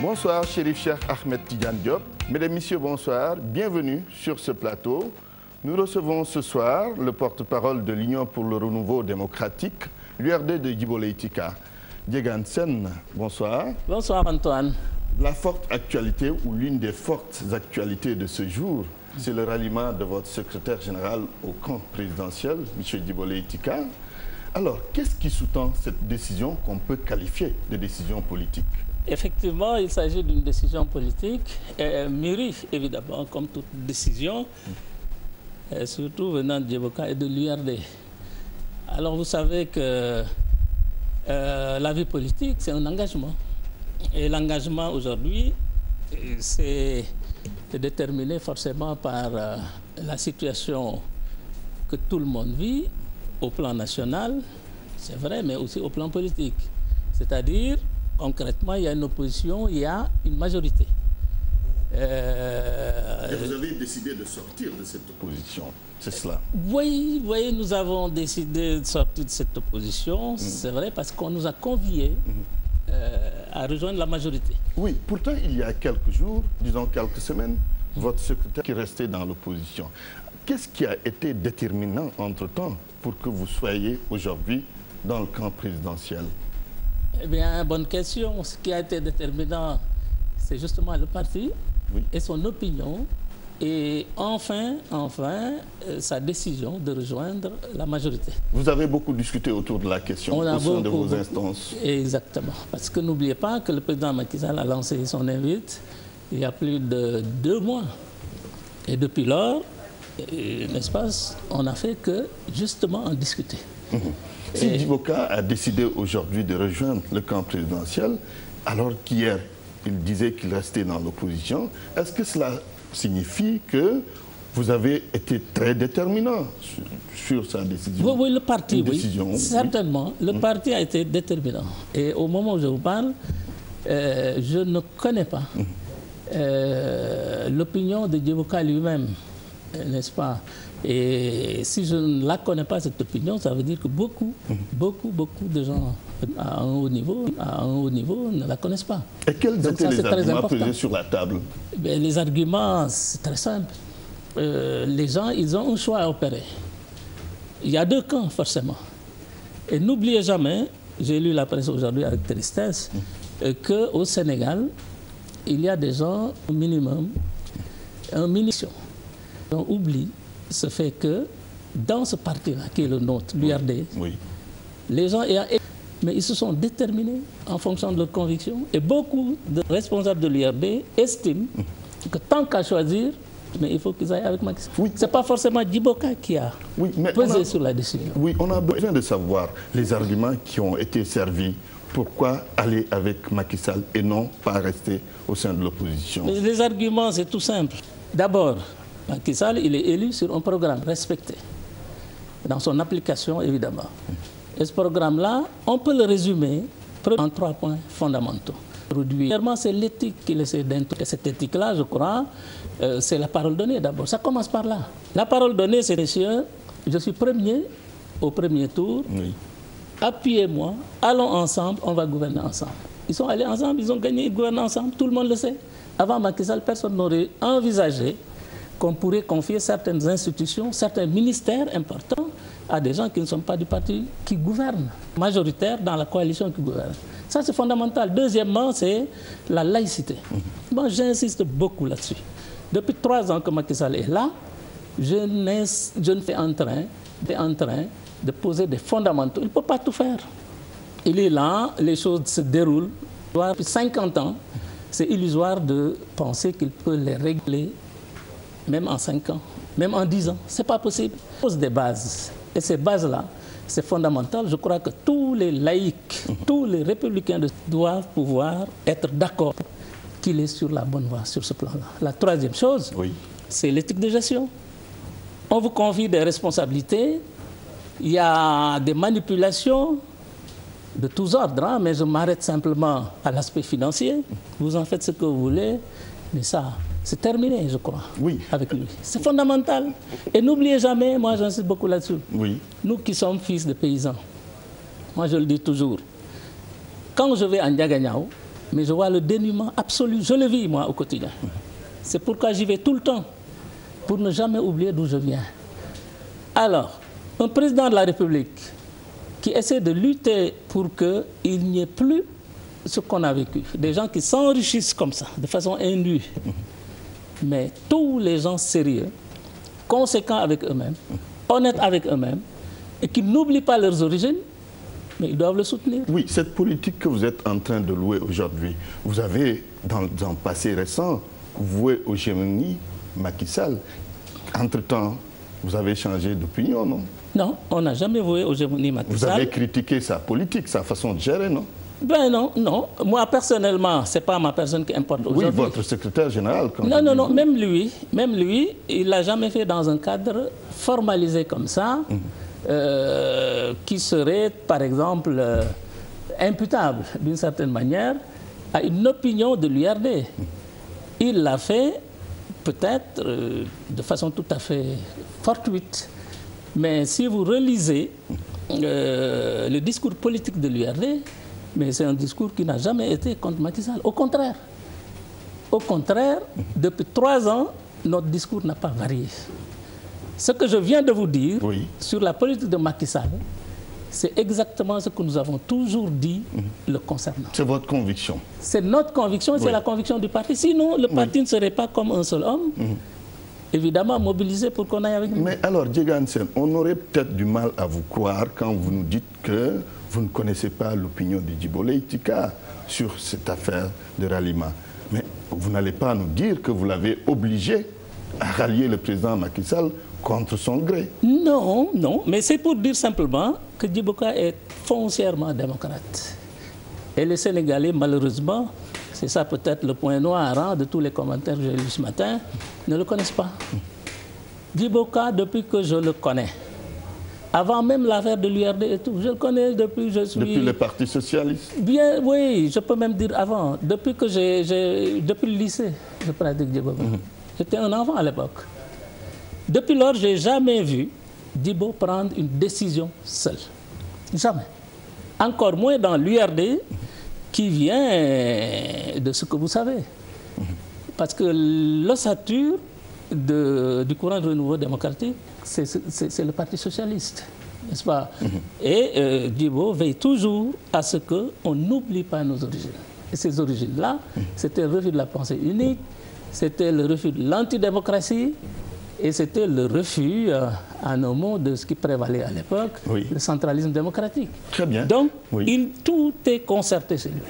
Bonsoir, Chérif Cheikh Ahmed Tidiane Diop. Mesdames, Messieurs, bonsoir. Bienvenue sur ce plateau. Nous recevons ce soir le porte-parole de l'Union pour le renouveau démocratique, l'URD de Djibo Leyti Ka. Diegane Sène, bonsoir. Bonsoir Antoine. La forte actualité ou l'une des fortes actualités de ce jour, c'est le ralliement de votre secrétaire général au camp présidentiel, M. Djibo Leyti Ka. Alors, qu'est-ce qui sous-tend cette décision qu'on peut qualifier de décision politique? Effectivement, il s'agit d'une décision politique, mûrie évidemment, comme toute décision, surtout venant de Djibo Ka et de l'URD. Alors vous savez que la vie politique, c'est un engagement. Et l'engagement aujourd'hui, c'est déterminé forcément par la situation que tout le monde vit au plan national, c'est vrai, mais aussi au plan politique. C'est-à-dire, concrètement, il y a une opposition, il y a une majorité. Et vous avez décidé de sortir de cette opposition, c'est cela? Oui, nous avons décidé de sortir de cette opposition, c'est vrai, parce qu'on nous a conviés à rejoindre la majorité. Oui, pourtant, il y a quelques jours, disons quelques semaines, votre secrétaire qui restait dans l'opposition. Qu'est-ce qui a été déterminant entre-temps pour que vous soyez aujourd'hui dans le camp présidentiel? Eh bien, bonne question. Ce qui a été déterminant, c'est justement le parti et son opinion. Et enfin, sa décision de rejoindre la majorité. Vous avez beaucoup discuté autour de la question au sein de vos instances. Exactement. Parce que n'oubliez pas que le président Macky Sall a lancé son invite il y a plus de 2 mois. Et depuis lors, n'est-ce pas, on n'a fait que justement en discuter. Si Djibo Ka a décidé aujourd'hui de rejoindre le camp présidentiel, alors qu'hier, il disait qu'il restait dans l'opposition, est-ce que cela signifie que vous avez été très déterminant sur sa décision? Oui, le parti, certainement. Le parti a été déterminant. Et au moment où je vous parle, je ne connais pas l'opinion de Djibo Ka lui-même, n'est-ce pas? Et si je ne la connais pas, cette opinion, ça veut dire que beaucoup de gens à un haut niveau ne la connaissent pas. Et quels étaient les arguments posés sur la table? Bien, les arguments, c'est très simple. Les gens, ils ont un choix à opérer. Il y a 2 camps, forcément. Et n'oubliez jamais, j'ai lu la presse aujourd'hui avec tristesse, qu'au Sénégal, il y a des gens, au minimum, on oublie ce fait que dans ce parti-là, qui est le nôtre, l'URD, les gens, mais ils se sont déterminés en fonction de leurs convictions. Et beaucoup de responsables de l'URD estiment que tant qu'à choisir, mais il faut qu'ils aillent avec Macky Sall. Ce n'est pas forcément Djibo Ka qui a pesé sur la décision. Oui, on a besoin de savoir les arguments qui ont été servis. Pourquoi aller avec Macky Sall et non pas rester au sein de l'opposition? Les arguments, c'est tout simple. D'abord, Macky Sall, il est élu sur un programme respecté, dans son application évidemment. Et ce programme-là, on peut le résumer en 3 points fondamentaux. Premièrement, c'est l'éthique qu'il essaie d'introduire. Cette éthique-là, je crois, c'est la parole donnée d'abord. Ça commence par là. La parole donnée, c'est, messieurs, je suis premier au premier tour. Appuyez-moi, allons ensemble, on va gouverner ensemble. Ils sont allés ensemble, ils ont gagné, ils gouvernent ensemble, tout le monde le sait. Avant Macky Sall, personne n'aurait envisagé qu'on pourrait confier certaines institutions, certains ministères importants à des gens qui ne sont pas du parti qui gouverne, majoritaire dans la coalition qui gouverne. Ça, c'est fondamental. Deuxièmement, c'est la laïcité. Moi, j'insiste beaucoup là-dessus. Depuis 3 ans que Macky Sall est là, je ne suis en train de poser des fondamentaux. Il ne peut pas tout faire. Il est là, les choses se déroulent. Depuis 50 ans, c'est illusoire de penser qu'il peut les régler même en 5 ans, même en 10 ans. Ce n'est pas possible. On pose des bases. Et ces bases-là, c'est fondamental. Je crois que tous les laïcs, tous les républicains doivent pouvoir être d'accord qu'il est sur la bonne voie, sur ce plan-là. La troisième chose, c'est l'éthique de gestion. On vous confie des responsabilités. Il y a des manipulations de tous ordres, mais je m'arrête simplement à l'aspect financier. Vous en faites ce que vous voulez, mais ça, c'est terminé, je crois, avec lui. C'est fondamental. Et n'oubliez jamais, moi j'insiste beaucoup là-dessus, nous qui sommes fils de paysans, moi je le dis toujours, quand je vais à Ndiaganiao, mais je vois le dénuement absolu. Je le vis, moi, au quotidien. C'est pourquoi j'y vais tout le temps, pour ne jamais oublier d'où je viens. Alors, un président de la République qui essaie de lutter pour qu'il n'y ait plus ce qu'on a vécu, des gens qui s'enrichissent comme ça, de façon indue, mais tous les gens sérieux, conséquents avec eux-mêmes, honnêtes avec eux-mêmes, et qui n'oublient pas leurs origines, mais ils doivent le soutenir. Oui, cette politique que vous êtes en train de louer aujourd'hui, vous avez, dans le passé récent, voué aux gémonies Macky Sall. Entre-temps, vous avez changé d'opinion, non? Non, on n'a jamais voué aux gémonies Macky Sall. Vous avez critiqué sa politique, sa façon de gérer, non? Ben non, non. Moi, personnellement, ce n'est pas ma personne qui importe aujourd'hui. Oui, votre secrétaire général. Non, non, non, même lui, il ne l'a jamais fait dans un cadre formalisé comme ça, qui serait, par exemple, imputable, d'une certaine manière, à une opinion de l'URD. Il l'a fait, peut-être, de façon tout à fait fortuite. Mais si vous relisez le discours politique de l'URD, mais c'est un discours qui n'a jamais été contre Macky Sall. Au contraire. Au contraire, depuis 3 ans, notre discours n'a pas varié. Ce que je viens de vous dire sur la politique de Macky Sall, c'est exactement ce que nous avons toujours dit le concernant. C'est votre conviction? C'est notre conviction et c'est la conviction du parti. Sinon, le parti ne serait pas comme un seul homme, évidemment mobilisé pour qu'on aille avec nous. Mais alors, Diégane Sène, on aurait peut-être du mal à vous croire quand vous nous dites que vous ne connaissez pas l'opinion de Djibo Leyti Ka sur cette affaire de ralliement. Mais vous n'allez pas nous dire que vous l'avez obligé à rallier le président Macky Sall contre son gré. Non, non, mais c'est pour dire simplement que Djibo Ka est foncièrement démocrate. Et les Sénégalais, malheureusement, c'est ça peut-être le point noir de tous les commentaires que j'ai lus ce matin, ne le connaissent pas. Djibo Ka, depuis que je le connais, avant même l'affaire de l'URD et tout, je le connais depuis que je suis... Depuis le Parti Socialiste? Bien, oui, je peux même dire avant. Depuis que depuis le lycée, je pratique Djibo Ka. J'étais un enfant à l'époque. Depuis lors, je n'ai jamais vu Djibo prendre une décision seul. Jamais. Encore moins dans l'URD qui vient de ce que vous savez. Parce que l'ossature du courant de renouveau démocratique, c'est le Parti socialiste, n'est-ce pas? Et Djibo veille toujours à ce qu'on n'oublie pas nos origines. Et ces origines-là, c'était le refus de la pensée unique, c'était le refus de l'antidémocratie, et c'était le refus, à nos mots, de ce qui prévalait à l'époque, le centralisme démocratique. Très bien. Donc, tout est concerté chez lui.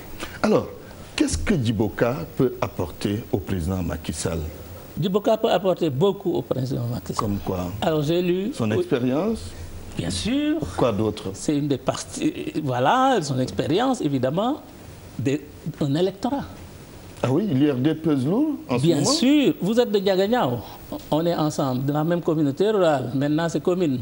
Alors, qu'est-ce que Djibo Ka peut apporter au président Macky Sall? Djibo Ka peut apporter beaucoup au président Macky Sall. Comme quoi? Alors, j'ai lu... Son expérience? Bien sûr. Quoi d'autre? C'est une des parties... Voilà, son expérience, évidemment, d'un électorat. Ah oui, l'URD pèse lourd en ce moment? Bien sûr. Vous êtes de Diagagnao. On est ensemble, dans la même communauté rurale. Maintenant, c'est commune.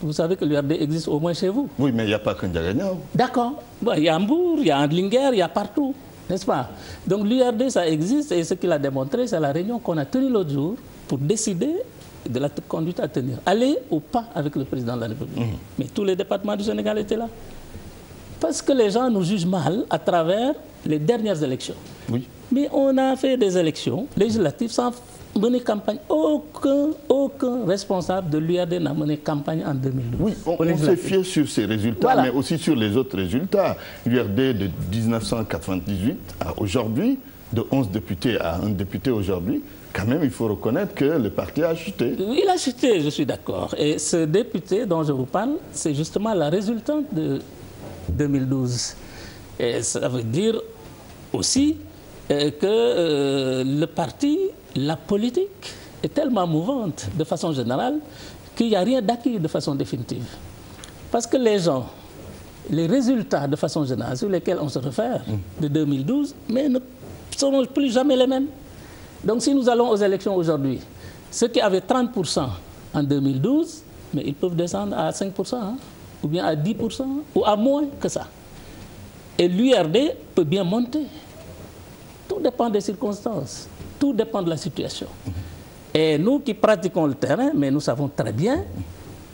Vous savez que l'URD existe au moins chez vous. Oui, mais il n'y a pas qu'un Diagagnao. D'accord. Bon, il y a Hambourg, il y a Andlinger, il y a partout. N'est-ce pas? Donc l'URD, ça existe, et ce qu'il a démontré, c'est la réunion qu'on a tenue l'autre jour pour décider de la conduite à tenir. Aller ou pas avec le président de la République. Mais tous les départements du Sénégal étaient là. Parce que les gens nous jugent mal à travers les dernières élections. Oui. Mais on a fait des élections législatives sans mener campagne. Aucun responsable de l'URD n'a mené campagne en 2012. Oui, on s'est fié sur ces résultats, mais aussi sur les autres résultats. L'URD de 1998 à aujourd'hui, de 11 députés à 1 député aujourd'hui, quand même, il faut reconnaître que le parti a chuté. Il a chuté, je suis d'accord. Et ce député dont je vous parle, c'est justement la résultante de 2012. Et ça veut dire aussi que le parti, la politique, est tellement mouvante de façon générale qu'il n'y a rien d'acquis de façon définitive. Parce que les gens, les résultats de façon générale sur lesquels on se réfère de 2012, mais ne seront plus jamais les mêmes. Donc si nous allons aux élections aujourd'hui, ceux qui avaient 30% en 2012, mais ils peuvent descendre à 5%, ou bien à 10%, ou à moins que ça. Et l'URD peut bien monter. Tout dépend des circonstances, tout dépend de la situation. Et nous qui pratiquons le terrain, mais nous savons très bien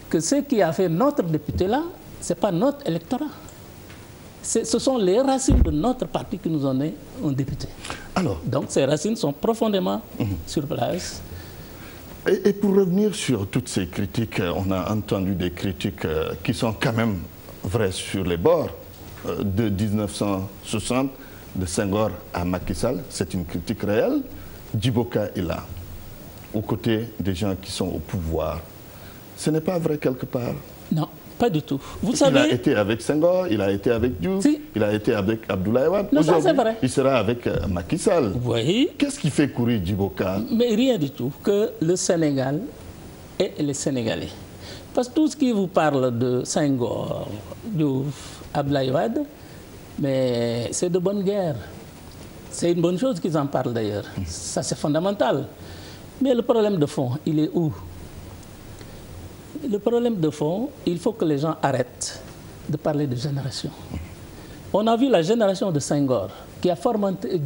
que ce qui a fait notre député là, ce n'est pas notre électorat. Ce sont les racines de notre parti qui nous ont donné un député. Alors, donc ces racines sont profondément sur place. Et pour revenir sur toutes ces critiques, on a entendu des critiques qui sont quand même vraies sur les bords. De 1960, de Senghor à Macky Sall, c'est une critique réelle. Djiboka est là, aux côtés des gens qui sont au pouvoir. Ce n'est pas vrai quelque part? Non, pas du tout. Vous il savez... a été avec Senghor, il a été avec Diouf, si. Il a été avec Abdoulaye Wade. Non, ça c'est vrai. Il sera avec Macky Sall. Oui. Qu'est-ce qui fait courir Djiboka? Mais rien du tout. Que le Sénégal et les Sénégalais. Parce que tout ce qui vous parle de Senghor, Diouf, Abdoulaye Wade, mais c'est de bonne guerre. C'est une bonne chose qu'ils en parlent d'ailleurs. Ça c'est fondamental. Mais le problème de fond, il est où? Le problème de fond, il faut que les gens arrêtent de parler de génération. On a vu la génération de Senghor qui a formaté,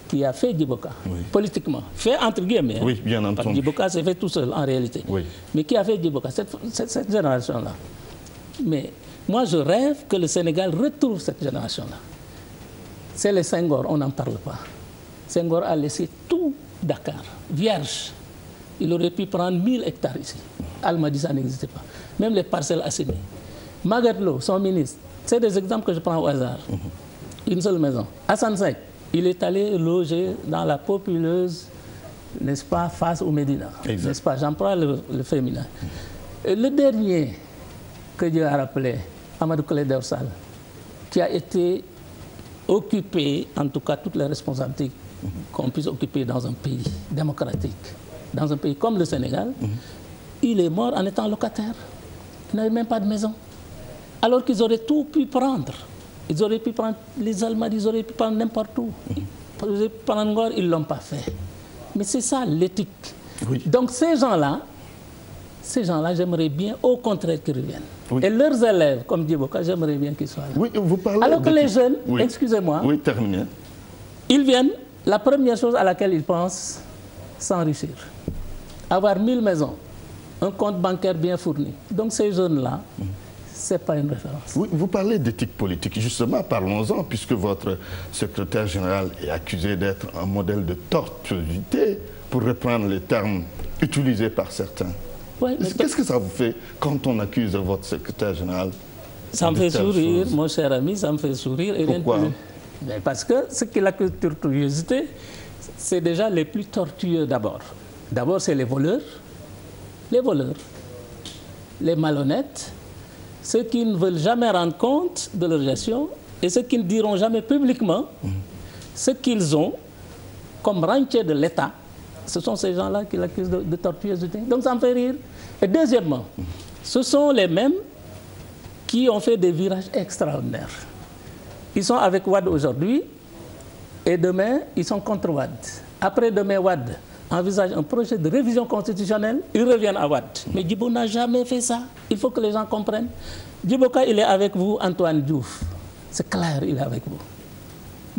qui a fait Djiboka, oui. Politiquement. Fait entre guillemets. Oui, bien entendu. Djiboka s'est fait tout seul en réalité. Oui. Mais qui a fait Djiboka, cette génération-là. Mais moi je rêve que le Sénégal retrouve cette génération-là. C'est les Senghor, on n'en parle pas. Senghor a laissé tout Dakar, vierge. Il aurait pu prendre 1000 hectares ici. Almadies, ça n'existait pas. Même les parcelles assainies. Magatte Lô, son ministre, c'est des exemples que je prends au hasard. Une seule maison. Assane Seck, il est allé loger dans la populeuse, n'est-ce pas, face au Médina. N'est-ce pas, j'emploie le féminin. Et le dernier que Dieu a rappelé, Amadou Klédor Sall, qui a été occupé, en tout cas toutes les responsabilités qu'on puisse occuper dans un pays démocratique, dans un pays comme le Sénégal, il est mort en étant locataire. Il n'avait même pas de maison. Alors qu'ils auraient tout pu prendre. Ils auraient pu prendre les Almadies, ils auraient pu prendre n'importe où. Ils auraient pu prendre Ngor, ils ne l'ont pas fait. Mais c'est ça l'éthique. Oui. Donc ces gens-là, j'aimerais bien au contraire qu'ils reviennent. Oui. Et leurs élèves, comme Djiboka, j'aimerais bien qu'ils soient là. Oui, vous parlez alors que les jeunes, excusez-moi, terminez. Ils viennent, la première chose à laquelle ils pensent, s'enrichir. Avoir 1000 maisons, un compte bancaire bien fourni. Donc ces jeunes-là, ce n'est pas une référence. Oui, vous parlez d'éthique politique. Justement, parlons-en, puisque votre secrétaire général est accusé d'être un modèle de tortuosité, pour reprendre les termes utilisés par certains. Ouais, qu'est-ce que ça vous fait quand on accuse votre secrétaire général? Ça me fait sourire, mon cher ami, ça me fait sourire. Et pourquoi? Mais parce que ce qu'il accuse de tortuosité, c'est déjà les plus tortueux d'abord. D'abord, c'est les voleurs, les malhonnêtes, ceux qui ne veulent jamais rendre compte de leur gestion et ceux qui ne diront jamais publiquement ce qu'ils ont comme rentier de l'État. Ce sont ces gens-là qui l'accusent de tortuosité. Donc ça me fait rire. Et deuxièmement, ce sont les mêmes qui ont fait des virages extraordinaires. Ils sont avec Wade aujourd'hui et demain, ils sont contre Wade. Après-demain, Wade envisage un projet de révision constitutionnelle, ils reviennent à Wade. Mais Djibo n'a jamais fait ça. Il faut que les gens comprennent. Djiboka, il est avec vous, Antoine Diouf. C'est clair, il est avec vous.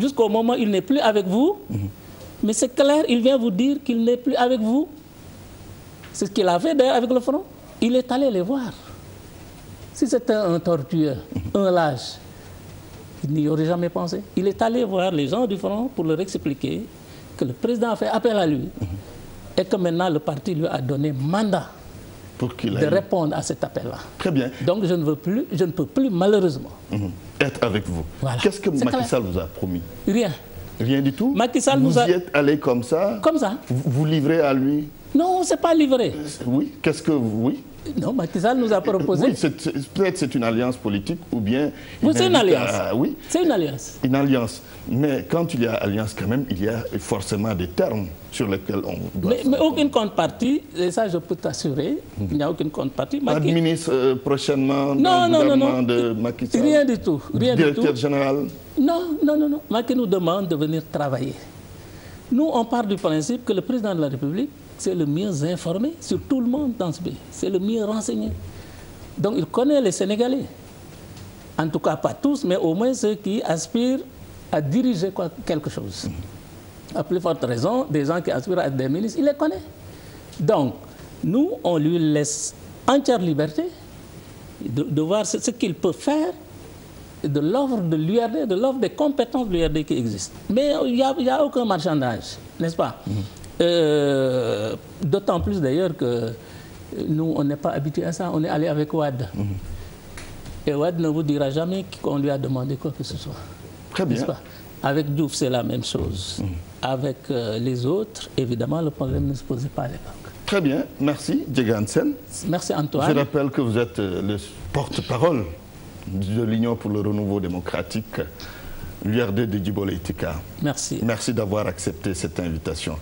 Jusqu'au moment où il n'est plus avec vous, mais c'est clair, il vient vous dire qu'il n'est plus avec vous. C'est ce qu'il a fait d'ailleurs avec le front. Il est allé les voir. Si c'était un tortueux, un lâche, il n'y aurait jamais pensé. Il est allé voir les gens du front pour leur expliquer que le président a fait appel à lui et que maintenant le parti lui a donné mandat pour qu'il de répondre à cet appel-là. Très bien. Donc je ne peux plus malheureusement être avec vous. Voilà. Qu'est-ce que Macky Sall vous a promis? Rien. Rien du tout? Macky Sall vous y êtes allé comme ça? Comme ça. Vous livrez à lui? Non, c'est pas livré. Oui. Qu'est-ce que vous... Oui. Non, Macky Sall nous a proposé... Oui, peut-être c'est une alliance politique ou bien... Oui, c'est une alliance. Oui. C'est une alliance. Une alliance. Mais quand il y a alliance quand même, il y a forcément des termes sur lesquels on doit... Mais aucune contrepartie, et ça je peux t'assurer, il n'y a aucune contrepartie. Administre prochainement non, le gouvernement de Macky Sall? Rien du tout. Rien Directeur du tout. général? Non. Macky nous demande de venir travailler. Nous, on part du principe que le président de la République, c'est le mieux informé sur tout le monde dans ce pays. C'est le mieux renseigné. Donc il connaît les Sénégalais. En tout cas, pas tous, mais au moins ceux qui aspirent à diriger quelque chose. À plus forte raison, des gens qui aspirent à être des ministres, il les connaît. Donc, nous, on lui laisse entière liberté de voir ce qu'il peut faire de l'offre de l'URD, de l'offre des compétences de l'URD qui existent. Mais il n'y a aucun marchandage, n'est-ce pas? D'autant plus d'ailleurs que nous, on n'est pas habitué à ça. On est allé avec Wade. Et Wade ne vous dira jamais qu'on lui a demandé quoi que ce soit. Très bien. Pas? Avec Diouf, c'est la même chose. Avec les autres, évidemment, le problème ne se posait pas à l'époque. Très bien. Merci, Diega Hansen. Merci, Antoine. Je rappelle que vous êtes le porte-parole de l'Union pour le renouveau démocratique, l'URD de Djibo Leyti Ka. Merci. Merci d'avoir accepté cette invitation.